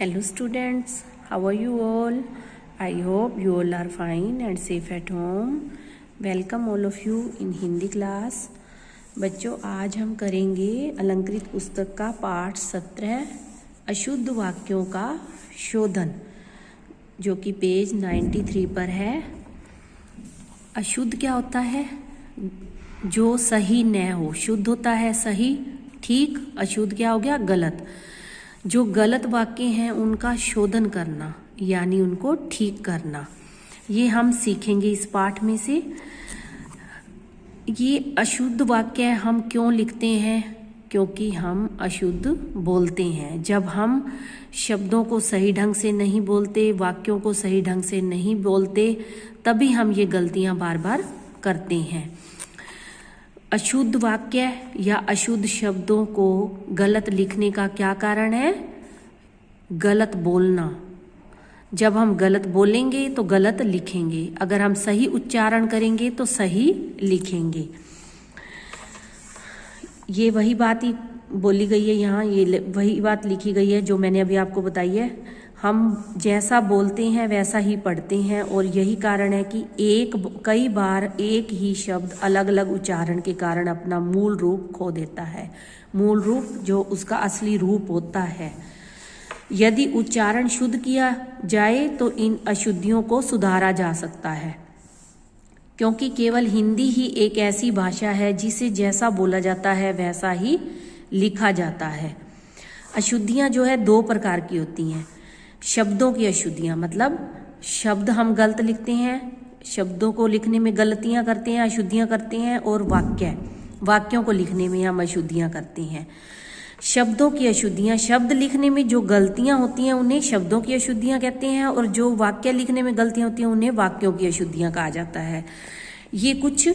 Hello students, how are you all? I hope you all are fine and safe at home. Welcome all of you in Hindi class. बच्चों, आज हम करेंगे अलंकृत पुस्तक का पाठ 17 अशुद्ध वाक्यों का शोधन, जो कि पेज 93 पर है। अशुद्ध क्या होता है? जो सही न हो। शुद्ध होता है सही, ठीक। अशुद्ध क्या हो गया? गलत। जो गलत वाक्य हैं उनका शोधन करना, यानी उनको ठीक करना, ये हम सीखेंगे इस पाठ में से। ये अशुद्ध वाक्य हम क्यों लिखते हैं? क्योंकि हम अशुद्ध बोलते हैं। जब हम शब्दों को सही ढंग से नहीं बोलते, वाक्यों को सही ढंग से नहीं बोलते, तभी हम ये गलतियां बार बार करते हैं। अशुद्ध वाक्य या अशुद्ध शब्दों को गलत लिखने का क्या कारण है? गलत बोलना। जब हम गलत बोलेंगे तो गलत लिखेंगे, अगर हम सही उच्चारण करेंगे तो सही लिखेंगे। ये वही बात ही बोली गई है यहाँ, ये वही बात लिखी गई है जो मैंने अभी आपको बताई है। हम जैसा बोलते हैं वैसा ही पढ़ते हैं, और यही कारण है कि कई बार एक ही शब्द अलग अलग उच्चारण के कारण अपना मूल रूप खो देता है। मूल रूप जो उसका असली रूप होता है। यदि उच्चारण शुद्ध किया जाए तो इन अशुद्धियों को सुधारा जा सकता है, क्योंकि केवल हिंदी ही एक ऐसी भाषा है जिसे जैसा बोला जाता है वैसा ही लिखा जाता है। अशुद्धियां जो है दो प्रकार की होती हैं। शब्दों की अशुद्धियां, मतलब शब्द हम गलत लिखते हैं, शब्दों को लिखने में गलतियां करते हैं, अशुद्धियां करते हैं। और वाक्यों को लिखने में हम अशुद्धियां करते हैं। शब्दों की अशुद्धियां, शब्द लिखने में जो गलतियां होती हैं उन्हें शब्दों की अशुद्धियां कहते हैं, और जो वाक्य लिखने में गलतियां होती हैं उन्हें वाक्यों की अशुद्धियां कहा जाता है। ये कुछ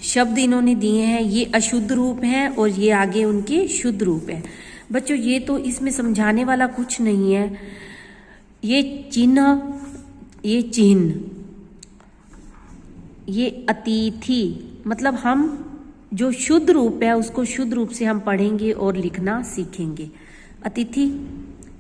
शब्द इन्होंने दिए हैं, ये अशुद्ध रूप हैं और ये आगे उनके शुद्ध रूप हैं। बच्चों, ये तो इसमें समझाने वाला कुछ नहीं है। ये चिन्ह, ये अतिथि, मतलब हम जो शुद्ध रूप है उसको शुद्ध रूप से हम पढ़ेंगे और लिखना सीखेंगे। अतिथि,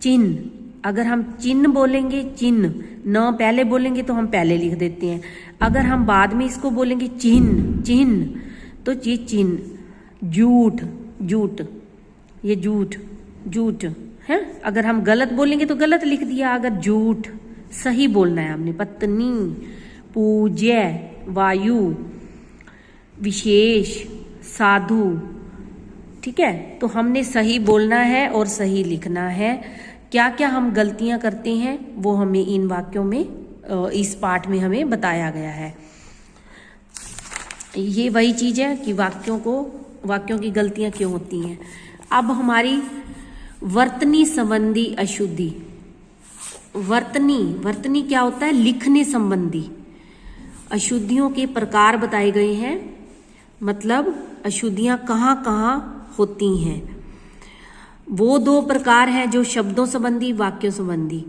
चिन्ह, अगर हम चिन्ह बोलेंगे, चिन्ह न पहले बोलेंगे तो हम पहले लिख देते हैं। अगर हम बाद में इसको बोलेंगे चिन्ह, तो ये चिन्ह। जूठ, ये जूठ है। अगर हम गलत बोलेंगे तो गलत लिख दिया। अगर झूठ सही बोलना है हमने। पत्नी, पूज्य, वायु, विशेष, साधु, ठीक है। तो हमने सही बोलना है और सही लिखना है। क्या क्या हम गलतियां करते हैं वो हमें इन वाक्यों में, इस पाठ में हमें बताया गया है। ये वही चीज है कि वाक्यों की गलतियां क्यों होती हैं। अब हमारी वर्तनी संबंधी अशुद्धि। वर्तनी क्या होता है? लिखने संबंधी अशुद्धियों के प्रकार बताए गए हैं। मतलब अशुद्धियां कहाँ कहाँ होती हैं। वो दो प्रकार हैं जो शब्दों संबंधी, वाक्यों संबंधी।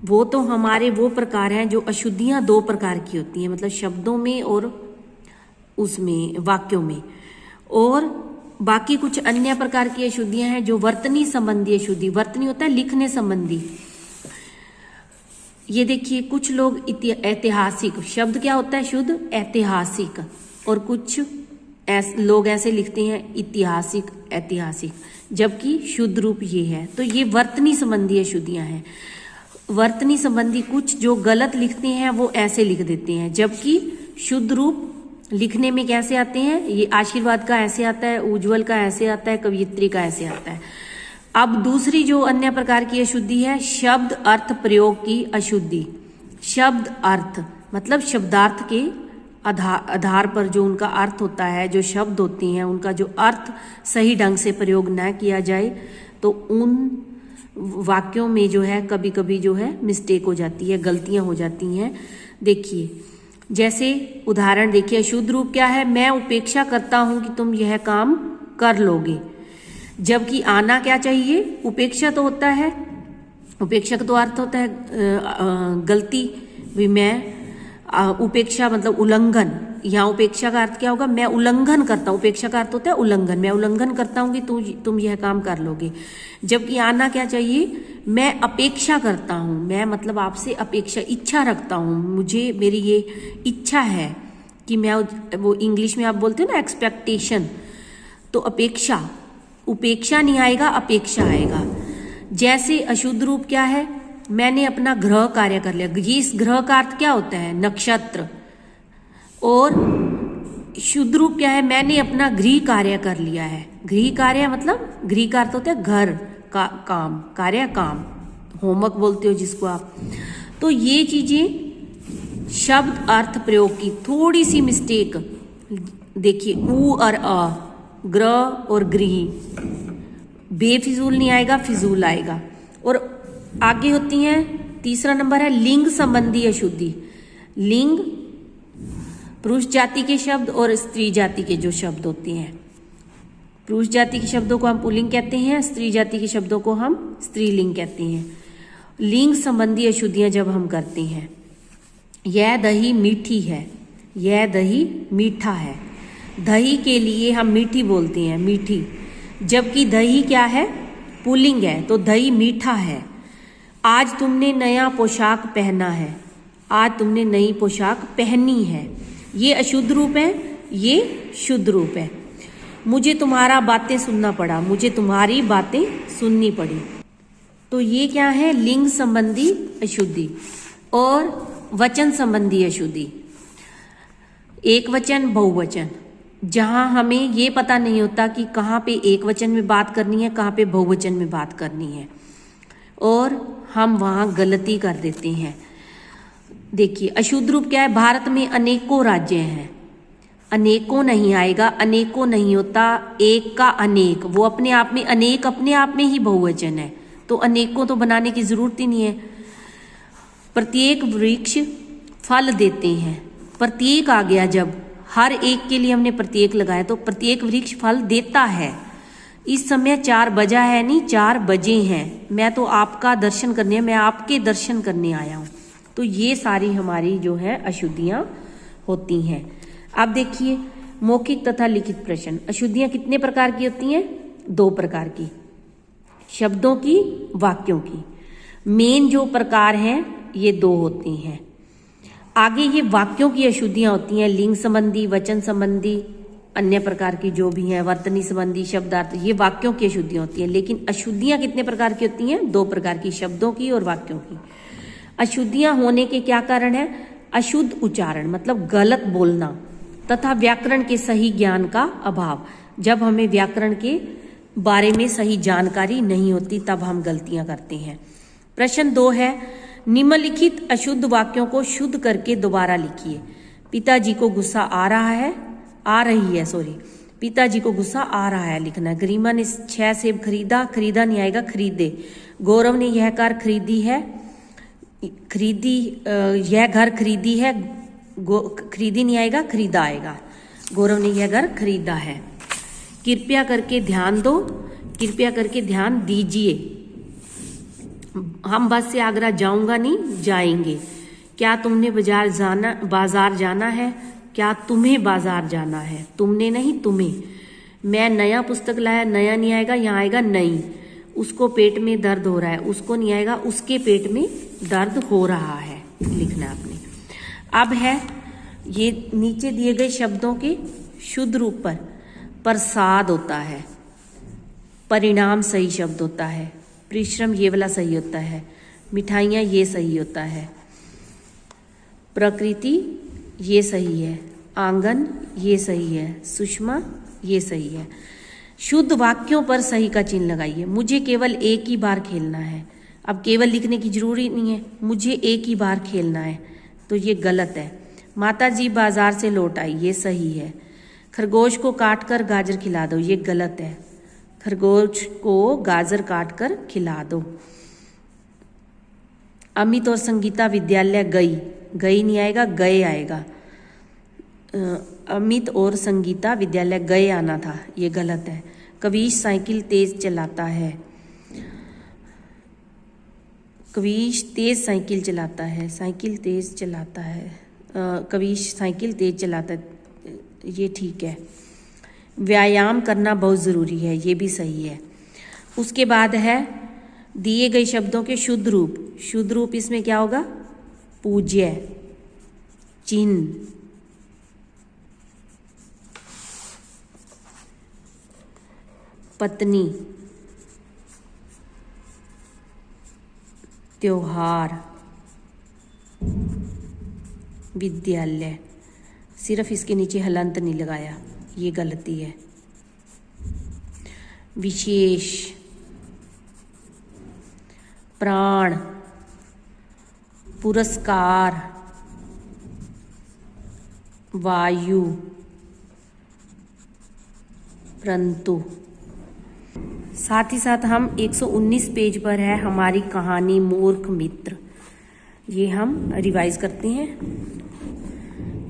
वो तो हमारे वो प्रकार हैं जो अशुद्धियां दो प्रकार की होती हैं, मतलब शब्दों में और उसमें वाक्यों में। और बाकी कुछ अन्य प्रकार की अशुद्धियां हैं जो वर्तनी संबंधी अशुद्धि। वर्तनी होता है लिखने संबंधी। ये देखिए, कुछ लोग ऐतिहासिक, शब्द क्या होता है शुद्ध? ऐतिहासिक। और कुछ लोग ऐसे लिखते हैं ऐतिहासिक, जबकि शुद्ध रूप ये है। तो ये वर्तनी संबंधी अशुद्धियां हैं। वर्तनी संबंधी कुछ जो गलत लिखते हैं वो ऐसे लिख देते हैं, जबकि शुद्ध रूप लिखने में कैसे आते हैं? ये आशीर्वाद का ऐसे आता है, उज्जवल का ऐसे आता है, कवियत्री का ऐसे आता है। अब दूसरी जो अन्य प्रकार की अशुद्धि है, शब्द अर्थ प्रयोग की अशुद्धि। शब्द अर्थ मतलब शब्दार्थ के आधार पर जो उनका अर्थ होता है, जो शब्द होते हैं उनका जो अर्थ सही ढंग से प्रयोग न किया जाए तो उन वाक्यों में जो है कभी कभी जो है मिस्टेक हो जाती है, गलतियां हो जाती हैं। देखिए, जैसे उदाहरण देखिए, अशुद्ध रूप क्या है? मैं उपेक्षा करता हूं कि तुम यह काम कर लोगे। जबकि आना क्या चाहिए? उपेक्षा तो होता है, उपेक्षा का तो अर्थ होता है गलती। भी मैं उपेक्षा मतलब उल्लंघन, यहाँ उपेक्षा का अर्थ क्या होगा, मैं उल्लंघन करता हूँ, उपेक्षा का अर्थ होता है उल्लंघन, मैं उल्लंघन करता हूँ कि तुम यह काम कर लोगे। जबकि आना क्या चाहिए, मैं अपेक्षा करता हूँ, मैं मतलब आपसे अपेक्षा इच्छा रखता हूँ, मुझे मेरी ये इच्छा है कि मैं, वो इंग्लिश में आप बोलते हो ना एक्सपेक्टेशन, तो अपेक्षा, उपेक्षा नहीं आएगा, अपेक्षा आएगा। जैसे अशुद्ध रूप क्या है, मैंने अपना ग्रह कार्य कर लिया, ये इस ग्रह का अर्थ क्या होता है, नक्षत्र। और शुद्ध रूप क्या है, मैंने अपना गृह कार्य कर लिया है। गृह कार्य मतलब गृह का अर्थ होता है घर का काम, कार्य काम, होमवर्क बोलते हो जिसको आप। तो ये चीजें शब्द अर्थ प्रयोग की थोड़ी सी मिस्टेक देखिए, ऊ और अ, ग्रह और गृह, बेफिजूल नहीं आएगा, फिजूल आएगा। और आगे होती हैं, तीसरा नंबर है लिंग संबंधी अशुद्धि। लिंग पुरुष जाति के शब्द और स्त्री जाति के जो शब्द होते हैं, पुरुष जाति के शब्दों को हम पुल्लिंग कहते हैं, स्त्री जाति के शब्दों को हम स्त्रीलिंग कहते हैं। लिंग संबंधी अशुद्धियां जब हम करते हैं, यह दही मीठी है, यह दही मीठा है। दही के लिए हम मीठी बोलते हैं, मीठी, जबकि दही क्या है, पुल्लिंग है, तो दही मीठा है। आज तुमने नया पोशाक पहना है, आज तुमने नई पोशाक पहनी है, ये अशुद्ध रूप है, ये शुद्ध रूप है। मुझे तुम्हारा बातें सुनना पड़ा, मुझे तुम्हारी बातें सुननी पड़ी। तो ये क्या है, लिंग संबंधी अशुद्धि। और वचन संबंधी अशुद्धि, एक वचन बहुवचन, जहां हमें ये पता नहीं होता कि कहाँ पे एक वचन में बात करनी है, कहाँ पे बहुवचन में बात करनी है, और हम वहां गलती कर देते हैं। देखिए अशुद्ध रूप क्या है, भारत में अनेकों राज्य हैं, अनेकों नहीं आएगा, अनेकों नहीं होता, एक का अनेक, वो अपने आप में अनेक, अपने आप में ही बहुवचन है, तो अनेकों तो बनाने की जरूरत ही नहीं है। प्रत्येक वृक्ष फल देते हैं, प्रत्येक आ गया, जब हर एक के लिए हमने प्रत्येक लगाया तो प्रत्येक वृक्ष फल देता है। इस समय 4 बजा है, नहीं 4 बजे हैं, मैं तो आपका दर्शन करने, मैं आपके दर्शन करने आया हूं। तो ये सारी हमारी जो है अशुद्धियां होती हैं। अब देखिए मौखिक तथा लिखित प्रश्न, अशुद्धियां कितने प्रकार की होती हैं, 2 प्रकार की, शब्दों की, वाक्यों की। मेन जो प्रकार हैं ये 2 होती हैं। आगे ये वाक्यों की अशुद्धियां होती हैं, लिंग संबंधी, वचन संबंधी, अन्य प्रकार की जो भी हैं, वर्तनी संबंधी, शब्दार्थ, ये वाक्यों की अशुद्धियां होती हैं। लेकिन अशुद्धियां कितने प्रकार की होती हैं, 2 प्रकार की, शब्दों की और वाक्यों की। अशुद्धियां होने के क्या कारण है, अशुद्ध उच्चारण मतलब गलत बोलना, तथा व्याकरण के सही ज्ञान का अभाव। जब हमें व्याकरण के बारे में सही जानकारी नहीं होती तब हम गलतियां करते हैं। प्रश्न 2 है, निम्नलिखित अशुद्ध वाक्यों को शुद्ध करके दोबारा लिखिए। पिताजी को गुस्सा आ रहा है, आ रही है, सॉरी, पिताजी को गुस्सा आ रहा है लिखना है। गरिमा ने 6 सेब खरीदा, खरीदा नहीं आएगा, खरीदे। गौरव ने यह कार खरीदी है, खरीदी, यह घर खरीदी है, खरीदी नहीं आएगा, खरीदा आएगा। गौरव ने यह घर खरीदा है। कृपया करके ध्यान दो, कृपया करके ध्यान दीजिए। हम बस से आगरा जाऊंगा नहीं, जाएंगे। क्या तुमने बाजार जाना है, क्या तुम्हें बाजार जाना है, तुमने नहीं तुम्हें। मैं नया पुस्तक लाया, नया नहीं आएगा, यहाँ आएगा नई। उसको पेट में दर्द हो रहा है, उसको नहीं आएगा, उसके पेट में दर्द हो रहा है, लिखना है आपने। अब है ये नीचे दिए गए शब्दों के शुद्ध रूप पर प्रसाद होता है, परिणाम सही शब्द होता है, परिश्रम ये वाला सही होता है, मिठाइयाँ ये सही होता है, प्रकृति ये सही है, आंगन ये सही है, सुषमा ये सही है। शुद्ध वाक्यों पर सही का चिन्ह लगाइए। मुझे केवल एक ही बार खेलना है, अब केवल लिखने की जरूरी नहीं है, मुझे एक ही बार खेलना है, तो ये गलत है। माताजी बाजार से लौट आई, ये सही है। खरगोश को काट कर गाजर खिला दो, ये गलत है। खरगोश को गाजर काट कर खिला दो। अमित और संगीता विद्यालय गई, गई नहीं आएगा, गए आएगा। अमित और संगीता विद्यालय गए आना था, ये गलत है। कविश साइकिल तेज चलाता है, कविश तेज साइकिल चलाता है, साइकिल तेज चलाता है, कभी साइकिल तेज चलाता है, ये ठीक है। व्यायाम करना बहुत ज़रूरी है, ये भी सही है। उसके बाद है दिए गए शब्दों के शुद्ध रूप। शुद्ध रूप इसमें क्या होगा? पूज्य, चिन्ह, पत्नी, त्योहार, विद्यालय। सिर्फ इसके नीचे हलंत नहीं लगाया, ये गलती है। विशेष, प्राण, पुरस्कार, वायु, परंतु। साथ ही साथ हम 119 पेज पर है हमारी कहानी मूर्ख मित्र। ये हम रिवाइज करते हैं।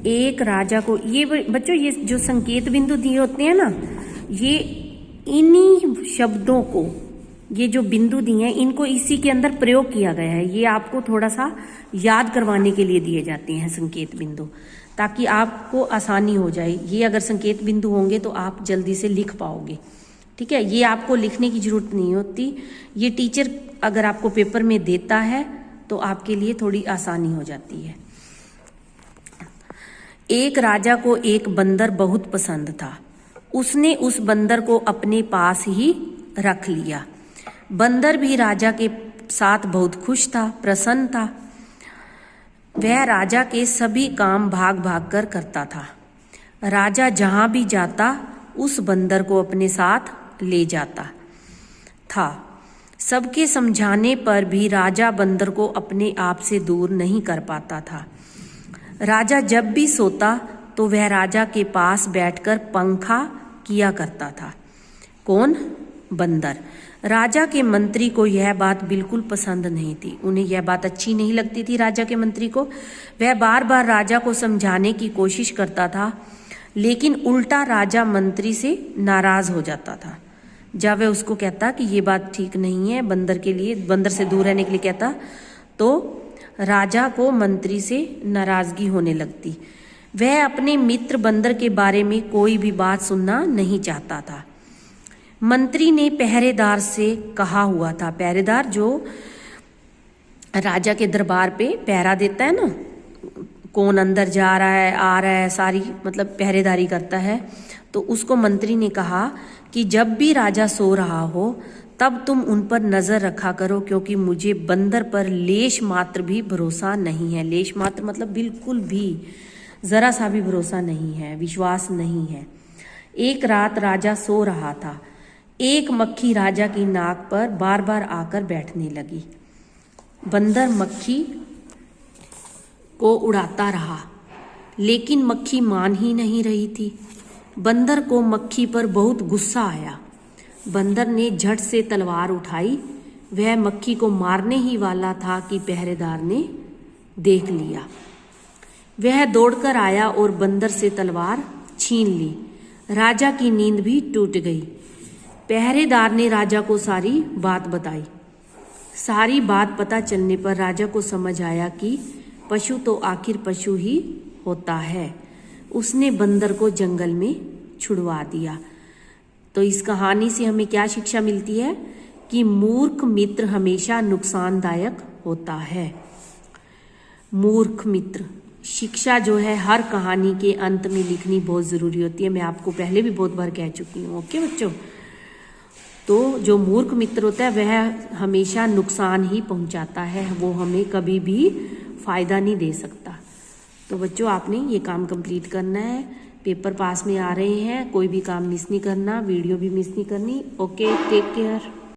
एक राजा को, ये बच्चों ये जो संकेत बिंदु दिए होते हैं ना, ये इन्हीं शब्दों को, ये जो बिंदु दिए हैं इनको इसी के अंदर प्रयोग किया गया है। ये आपको थोड़ा सा याद करवाने के लिए दिए जाते हैं संकेत बिंदु, ताकि आपको आसानी हो जाए। ये अगर संकेत बिंदु होंगे तो आप जल्दी से लिख पाओगे। ठीक है, ये आपको लिखने की जरूरत नहीं होती। ये टीचर अगर आपको पेपर में देता है तो आपके लिए थोड़ी आसानी हो जाती है। एक राजा को एक बंदर बहुत पसंद था। उसने उस बंदर को अपने पास ही रख लिया। बंदर भी राजा के साथ बहुत खुश था, प्रसन्न था। वह राजा के सभी काम भाग भाग कर करता था। राजा जहां भी जाता उस बंदर को अपने साथ ले जाता था। सबके समझाने पर भी राजा बंदर को अपने आप से दूर नहीं कर पाता था। राजा जब भी सोता तो वह राजा के पास बैठकर पंखा किया करता था। कौन? बंदर। राजा के मंत्री को यह बात बिल्कुल पसंद नहीं थी। उन्हें यह बात अच्छी नहीं लगती थी राजा के मंत्री को। वह बार बार राजा को समझाने की कोशिश करता था, लेकिन उल्टा राजा मंत्री से नाराज हो जाता था। जब वह उसको कहता कि ये बात ठीक नहीं है, बंदर के लिए, बंदर से दूर रहने के लिए कहता, तो राजा को मंत्री से नाराजगी होने लगती। वह अपने मित्र बंदर के बारे में कोई भी बात सुनना नहीं चाहता था। मंत्री ने पहरेदार से कहा हुआ था, पहरेदार जो राजा के दरबार पे पहरा देता है ना, कौन अंदर जा रहा है, आ रहा है, सारी मतलब पहरेदारी करता है, तो उसको मंत्री ने कहा कि जब भी राजा सो रहा हो तब तुम उन पर नजर रखा करो, क्योंकि मुझे बंदर पर लेश मात्र भी भरोसा नहीं है। लेश मात्र मतलब बिल्कुल भी, जरा सा भी भरोसा नहीं है, विश्वास नहीं है। एक रात राजा सो रहा था। एक मक्खी राजा की नाक पर बार बार आकर बैठने लगी। बंदर मक्खी को उड़ाता रहा, लेकिन मक्खी मान ही नहीं रही थी। बंदर को मक्खी पर बहुत गुस्सा आया। बंदर ने झट से तलवार उठाई। वह मक्खी को मारने ही वाला था कि पहरेदार ने देख लिया। वह दौड़कर आया और बंदर से तलवार छीन ली। राजा की नींद भी टूट गई। पहरेदार ने राजा को सारी बात बताई। सारी बात पता चलने पर राजा को समझ आया कि पशु तो आखिर पशु ही होता है। उसने बंदर को जंगल में छुड़वा दिया। तो इस कहानी से हमें क्या शिक्षा मिलती है कि मूर्ख मित्र हमेशा नुकसानदायक होता है। मूर्ख मित्र, शिक्षा जो है हर कहानी के अंत में लिखनी बहुत ज़रूरी होती है। मैं आपको पहले भी बहुत बार कह चुकी हूँ। ओके बच्चों, तो जो मूर्ख मित्र होता है वह हमेशा नुकसान ही पहुँचाता है, वो हमें कभी भी फ़ायदा नहीं दे सकता। तो बच्चों आपने ये काम कंप्लीट करना है। पेपर पास में आ रहे हैं, कोई भी काम मिस नहीं करना, वीडियो भी मिस नहीं करनी। Okay, take care.